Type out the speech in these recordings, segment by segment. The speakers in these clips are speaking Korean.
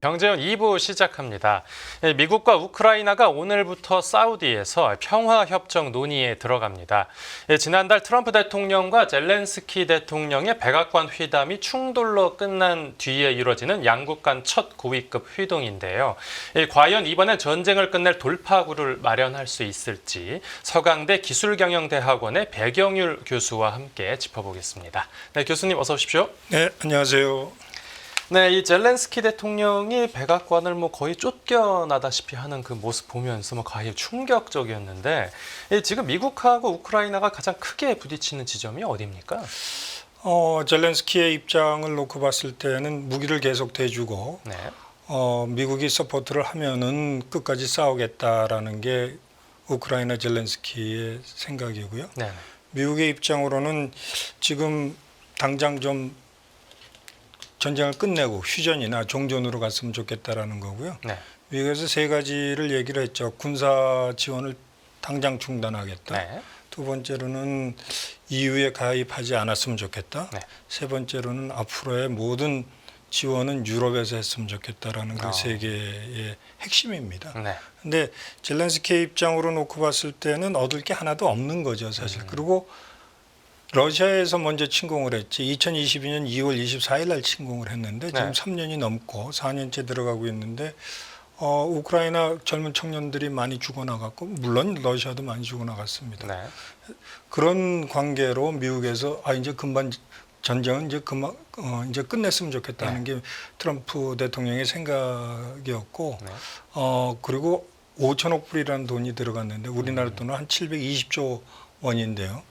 경제원 2부 시작합니다. 미국과 우크라이나가 오늘부터 사우디에서 평화협정 논의에 들어갑니다. 지난달 트럼프 대통령과 젤렌스키 대통령의 백악관 회담이 충돌로 끝난 뒤에 이루어지는 양국 간 첫 고위급 회동인데요. 과연 이번엔 전쟁을 끝낼 돌파구를 마련할 수 있을지 서강대 기술경영대학원의 배경률 교수와 함께 짚어보겠습니다. 네, 교수님 어서 오십시오. 네, 안녕하세요. 네, 이 젤렌스키 대통령이 백악관을 거의 쫓겨나다시피 하는 그 모습 보면서 거의 충격적이었는데 지금 미국하고 우크라이나가 가장 크게 부딪히는 지점이 어디입니까? 젤렌스키의 입장을 놓고 봤을 때는 무기를 계속 대주고 네. 미국이 서포트를 하면은 끝까지 싸우겠다라는 게 우크라이나 젤렌스키의 생각이고요. 네. 미국의 입장으로는 지금 당장 좀 전쟁을 끝내고 휴전이나 종전으로 갔으면 좋겠다라는 거고요. 네. 미국에서 세 가지를 얘기를 했죠. 군사 지원을 당장 중단하겠다. 네. 두 번째로는 EU에 가입하지 않았으면 좋겠다. 네. 세 번째로는 앞으로의 모든 지원은 유럽에서 했으면 좋겠다라는 그 세 개의 핵심입니다. 네. 근데 젤렌스키 입장으로 놓고 봤을 때는 얻을 게 하나도 없는 거죠, 사실. 그리고 러시아에서 먼저 침공을 했지. 2022년 2월 24일 날 침공을 했는데 지금 네. 3년이 넘고 4년째 들어가고 있는데 우크라이나 젊은 청년들이 많이 죽어나갔고 물론 러시아도 많이 죽어나갔습니다. 네. 그런 관계로 미국에서 이제 금방 전쟁은 이제 그만 이제 끝냈으면 좋겠다는 게 트럼프 대통령의 생각이었고 네. 그리고 5천억 불이라는 돈이 들어갔는데 우리나라 돈은 한 720조 원인데요.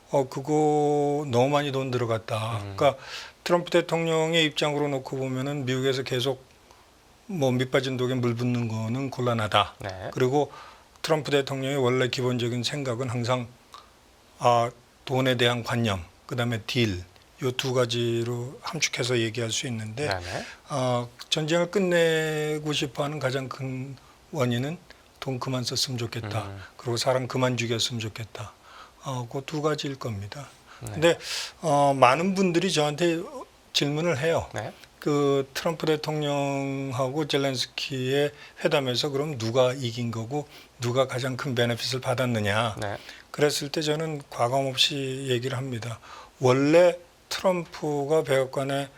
그거 너무 많이 돈 들어갔다. 그러니까 트럼프 대통령의 입장으로 놓고 보면은 미국에서 계속 밑 빠진 독에 물 붓는 거는 곤란하다. 네. 그리고 트럼프 대통령의 원래 기본적인 생각은 항상 돈에 대한 관념, 그다음에 딜, 요 두 가지로 함축해서 얘기할 수 있는데 네. 전쟁을 끝내고 싶어하는 가장 큰 원인은 돈 그만 썼으면 좋겠다. 그리고 사람 그만 죽였으면 좋겠다. 그 두 가지일 겁니다. 네. 근데 많은 분들이 저한테 질문을 해요. 네. 그 트럼프 대통령하고 젤렌스키의 회담에서 그럼 누가 이긴 거고 누가 가장 큰 베네핏을 받았느냐. 네. 그랬을 때 저는 과감 없이 얘기를 합니다. 원래 트럼프가 백악관에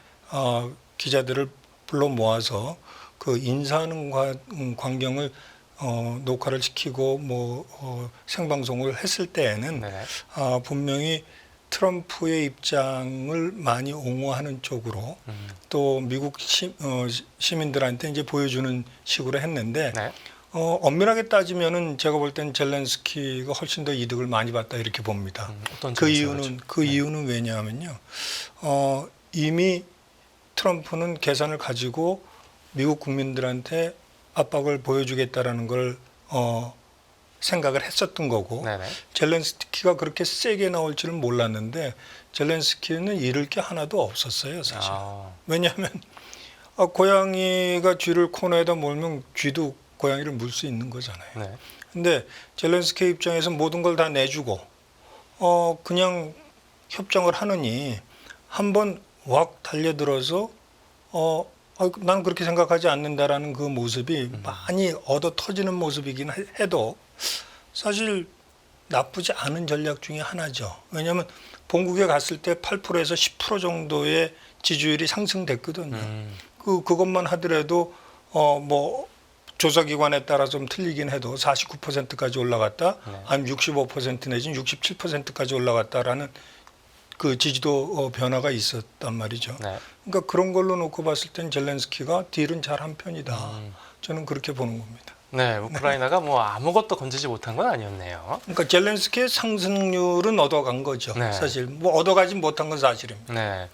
기자들을 불러 모아서 그 인사하는 광경을 녹화를 시키고 생방송을 했을 때에는 네. 분명히 트럼프의 입장을 많이 옹호하는 쪽으로 또 미국 시민들한테 이제 보여주는 식으로 했는데 네. 엄밀하게 따지면은 제가 볼 땐 젤렌스키가 훨씬 더 이득을 많이 봤다 이렇게 봅니다. 어떤 그 점에서 그렇죠? 이유는 왜냐하면요. 이미 트럼프는 계산을 가지고 미국 국민들한테 압박을 보여주겠다라는 걸 생각을 했었던 거고 네네. 젤렌스키가 그렇게 세게 나올 줄은 몰랐는데 젤렌스키는 잃을 게 하나도 없었어요, 사실. 왜냐하면 고양이가 쥐를 코너에다 몰면 쥐도 고양이를 물 수 있는 거잖아요. 네. 근데 젤렌스키 입장에서 모든 걸 다 내주고 그냥 협정을 하느니 한번 확 달려들어서 난 그렇게 생각하지 않는다라는 그 모습이 많이 얻어 터지는 모습이긴 해도 사실 나쁘지 않은 전략 중에 하나죠. 왜냐하면 본국에 갔을 때 8%에서 10% 정도의 지지율이 상승됐거든요. 그것만 하더라도 조사기관에 따라 좀 틀리긴 해도 49%까지 올라갔다, 아니면 65% 내지는 67%까지 올라갔다라는 그 지지도 변화가 있었단 말이죠. 네. 그러니까 그런 걸로 놓고 봤을 땐 젤렌스키가 딜은 잘한 편이다. 저는 그렇게 보는 겁니다. 네. 우크라이나가 아무것도 건지지 못한 건 아니었네요. 그러니까 젤렌스키의 상승률은 얻어간 거죠. 네. 사실 얻어가지 못한 건 사실입니다. 네.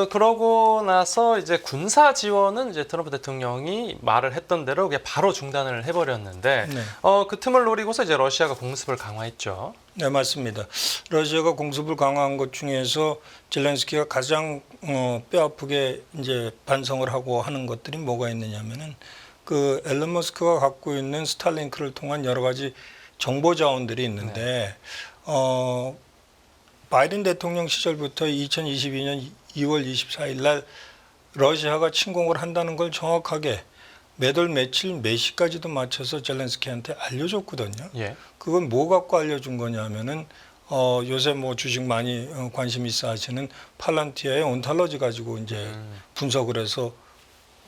그러고 나서 이제 군사 지원은 이제 트럼프 대통령이 말을 했던 대로 그냥 바로 중단을 해버렸는데 네. 그 틈을 노리고서 이제 러시아가 공습을 강화했죠. 네, 맞습니다. 러시아가 공습을 강화한 것 중에서 젤렌스키가 가장 뼈아프게 이제 반성을 하고 하는 것들이 뭐가 있느냐면은 그 앨런 머스크가 갖고 있는 스타링크를 통한 여러 가지 정보 자원들이 있는데 바이든 대통령 시절부터 2022년 2월 24일 날 러시아가 침공을 한다는 걸 정확하게 몇 월 며칠 몇 시까지도 맞춰서 젤렌스키한테 알려줬거든요. 예. 그건 뭐 갖고 알려준 거냐면은 요새 뭐 주식 많이 관심 있어 하시는 팔란티아의 온탈러지 가지고 이제 분석을 해서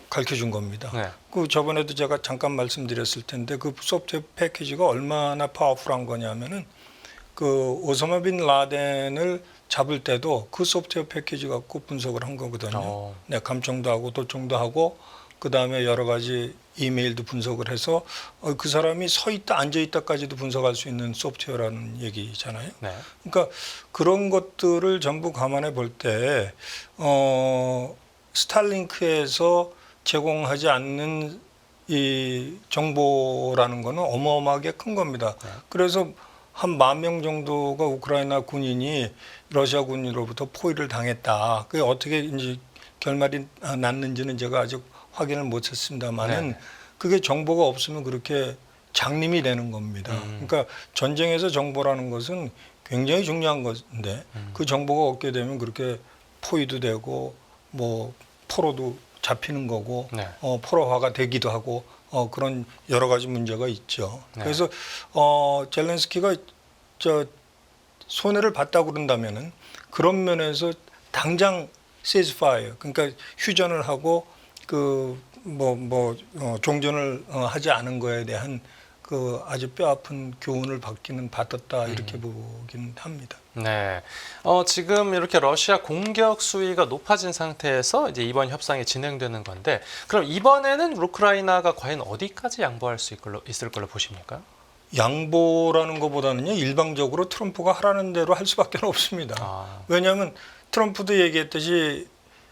가르쳐 준 겁니다. 네. 그 저번에도 제가 잠깐 말씀드렸을 텐데 그 소프트웨어 패키지가 얼마나 파워풀한 거냐면은 그 오사마 빈 라덴을 잡을 때도 그 소프트웨어 패키지 갖고 분석을 한 거거든요. 네, 감청도 하고 도청도 하고 그 다음에 여러 가지 이메일도 분석을 해서 그 사람이 서 있다 앉아 있다까지도 분석할 수 있는 소프트웨어라는 얘기잖아요. 네. 그러니까 그런 것들을 전부 감안해 볼 때 스타링크에서 제공하지 않는 이 정보라는 거는 어마어마하게 큰 겁니다. 네. 그래서 한 10,000명 정도가 우크라이나 군인이 러시아 군인으로부터 포위를 당했다. 그게 어떻게 이제 결말이 났는지는 제가 아직 확인을 못했습니다만은 그게 정보가 없으면 그렇게 장님이 되는 겁니다. 그러니까 전쟁에서 정보라는 것은 굉장히 중요한 건데 그 정보가 없게 되면 그렇게 포위도 되고 뭐 포로도 잡히는 거고 네. 포로화가 되기도 하고 그런 여러 가지 문제가 있죠. 네. 그래서 젤렌스키가 저 손해를 봤다고 그런다면은 그런 면에서 당장 ceasefire 그러니까 휴전을 하고 종전을 하지 않은 거에 대한 그 아주 뼈아픈 교훈을 받았다 이렇게 보긴 합니다. 네. 지금 이렇게 러시아 공격 수위가 높아진 상태에서 이제 이번 협상이 진행되는 건데, 그럼 이번에는 우크라이나가 과연 어디까지 양보할 수 있을 걸로 보십니까? 양보라는 것보다는요 일방적으로 트럼프가 하라는 대로 할 수밖에 없습니다. 왜냐하면 트럼프도 얘기했듯이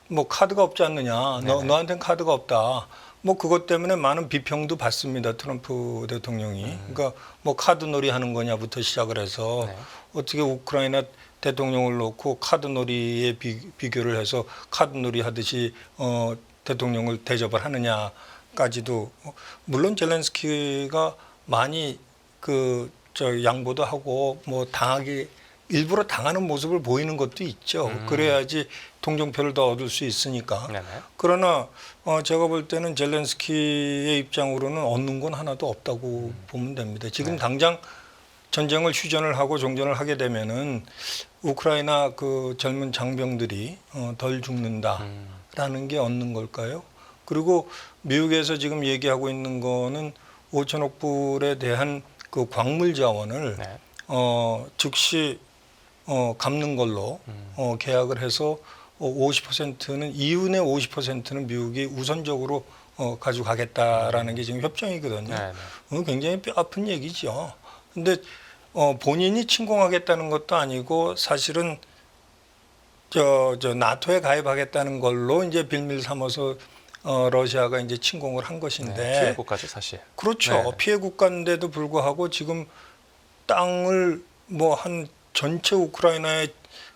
뭐 카드가 없지 않느냐, 너한테는 카드가 없다. 뭐 그것 때문에 많은 비평도 받습니다. 트럼프 대통령이. 그러니까 뭐 카드놀이 하는 거냐부터 시작을 해서 어떻게 우크라이나 대통령을 놓고 카드놀이에 비교를 해서 카드놀이 하듯이 대통령을 대접을 하느냐까지도 물론 젤렌스키가 많이 양보도 하고 뭐 일부러 당하는 모습을 보이는 것도 있죠. 그래야지 동정표를 더 얻을 수 있으니까. 네네. 그러나 제가 볼 때는 젤렌스키의 입장으로는 얻는 건 하나도 없다고 보면 됩니다. 지금 당장 전쟁을 휴전을 하고 종전을 하게 되면은 우크라이나 그 젊은 장병들이 덜 죽는다라는 게 얻는 걸까요? 그리고 미국에서 지금 얘기하고 있는 거는 5천억 불에 대한 그 광물 자원을 즉시 갚는 걸로 계약을 해서 50%는 이윤의 50%는 미국이 우선적으로 가져가겠다라는 게 지금 협정이거든요. 굉장히 뼈아픈 얘기죠. 근데 본인이 침공하겠다는 것도 아니고 사실은 나토에 가입하겠다는 걸로 이제 빌미를 삼아서 러시아가 이제 침공을 한 것인데 피해 국가죠, 사실. 그렇죠. 피해 국가인데도 불구하고 지금 땅을 뭐 한 전체 우크라이나의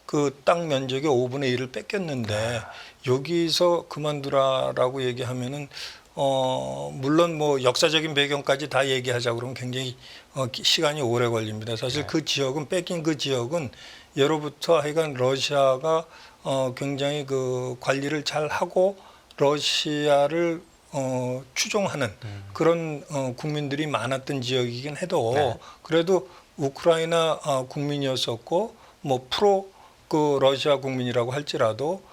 그 땅 면적의 5분의 1을 뺏겼는데 여기서 그만두라라고 얘기하면은 물론 뭐 역사적인 배경까지 다 얘기하자 그러면 굉장히 시간이 오래 걸립니다. 사실 그 지역은 뺏긴 그 지역은 예로부터 하여간 러시아가 굉장히 그 관리를 잘 하고 러시아를 추종하는 그런 국민들이 많았던 지역이긴 해도 그래도 우크라이나 국민이었었고 뭐 프로 그 러시아 국민이라고 할지라도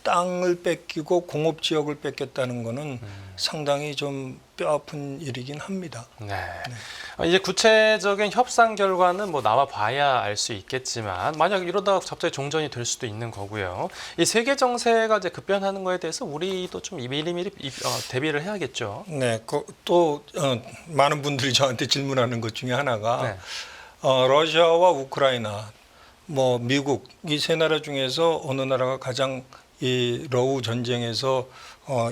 땅을 뺏기고 공업 지역을 뺏겼다는 거는 상당히 좀 뼈아픈 일이긴 합니다. 이제 구체적인 협상 결과는 뭐 나와 봐야 알 수 있겠지만 만약 이러다가 갑자기 종전이 될 수도 있는 거고요. 이 세계 정세가 이제 급변하는 거에 대해서 우리도 좀 미리미리 대비를 해야겠죠. 네, 또 많은 분들이 저한테 질문하는 것 중에 하나가 러시아와 우크라이나, 뭐 미국 이 세 나라 중에서 어느 나라가 가장 이 러우 전쟁에서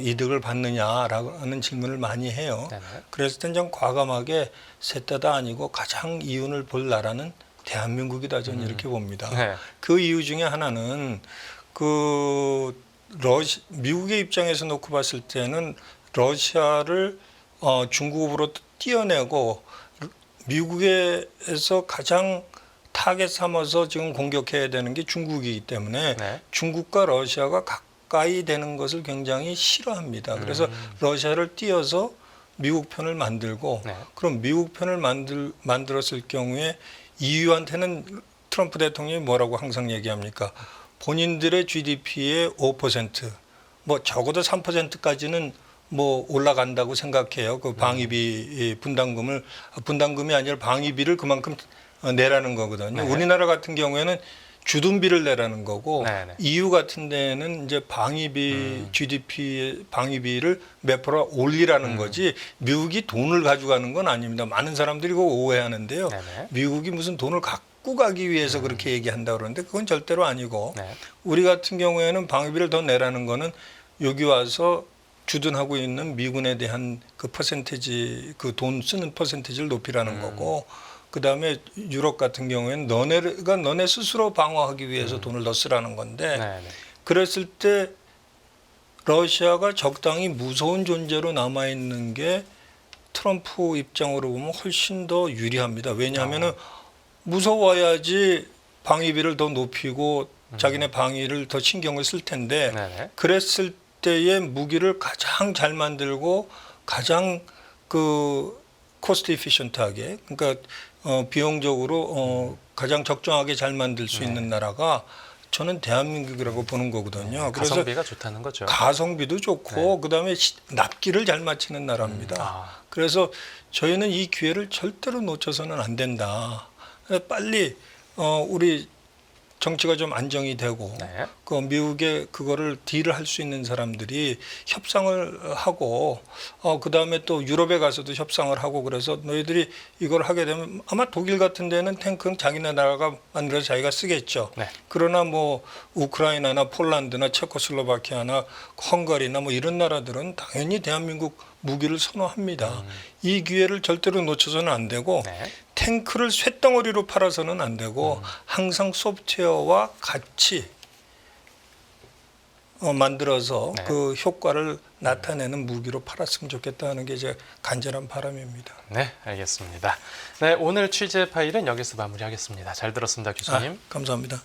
이득을 받느냐라는 질문을 많이 해요. 그랬을 땐 좀 과감하게 셋 다 아니고 가장 이윤을 볼 나라는 대한민국이다 저는 이렇게 봅니다. 그 이유 중에 하나는 미국의 입장에서 놓고 봤을 때는 러시아를 중국으로 띄어내고 미국에서 가장 타겟 삼아서 지금 공격해야 되는 게 중국이기 때문에 중국과 러시아가 가까이 되는 것을 굉장히 싫어합니다. 그래서 러시아를 띄어서 미국 편을 만들고 네. 그럼 미국 편을 만들었을 경우에 EU한테는 트럼프 대통령이 뭐라고 항상 얘기합니까? 본인들의 GDP의 5%, 뭐 적어도 3%까지는 뭐 올라간다고 생각해요. 그 방위비 분담금이 아니라 방위비를 그만큼 내라는 거거든요. 네. 우리나라 같은 경우에는 주둔비를 내라는 거고 네, 네. EU 같은 데는 이제 방위비 GDP 방위비를 몇 프로 올리라는 거지 미국이 돈을 가져가는 건 아닙니다. 많은 사람들이 그거 오해하는데요. 네, 네. 미국이 무슨 돈을 갖고 가기 위해서 그렇게 얘기한다 그러는데 그건 절대로 아니고 네. 우리 같은 경우에는 방위비를 더 내라는 거는 여기 와서 주둔하고 있는 미군에 대한 그 퍼센테지 그 돈 쓰는 퍼센테지를 높이라는 거고 그다음에 유럽 같은 경우에는 너네 스스로 방어하기 위해서 돈을 더 쓰라는 건데 네, 네. 그랬을 때 러시아가 적당히 무서운 존재로 남아 있는 게 트럼프 입장으로 보면 훨씬 더 유리합니다. 왜냐하면은 무서워야지 방위비를 더 높이고 자기네 방위를 더 신경을 쓸 텐데 네, 네. 그랬을 때의 무기를 가장 잘 만들고 가장 그 코스트 이피션트하게 그러니까 비용적으로 가장 적정하게 잘 만들 수 있는 나라가 저는 대한민국이라고 보는 거거든요. 그래서 가성비가 좋다는 거죠. 가성비도 좋고 그다음에 납기를 잘 맞추는 나라입니다. 그래서 저희는 이 기회를 절대로 놓쳐서는 안 된다. 빨리 우리 정치가 좀 안정이 되고 네. 그 미국에 그거를 딜을 할 수 있는 사람들이 협상을 하고 그다음에 또 유럽에 가서도 협상을 하고 그래서 너희들이 이걸 하게 되면 아마 독일 같은 데는 탱크는 자기네 나라가 만들어서 자기가 쓰겠죠. 네. 그러나 뭐 우크라이나나 폴란드나 체코슬로바키아나 헝가리나 뭐 이런 나라들은 당연히 대한민국 무기를 선호합니다. 이 기회를 절대로 놓쳐서는 안 되고 네. 탱크를 쇳덩어리로 팔아서는 안 되고 항상 소프트웨어와 같이 만들어서 네. 그 효과를 나타내는 무기로 팔았으면 좋겠다는 게 제 간절한 바람입니다. 네, 알겠습니다. 네, 오늘 취재 파일은 여기서 마무리하겠습니다. 잘 들었습니다, 교수님. 감사합니다.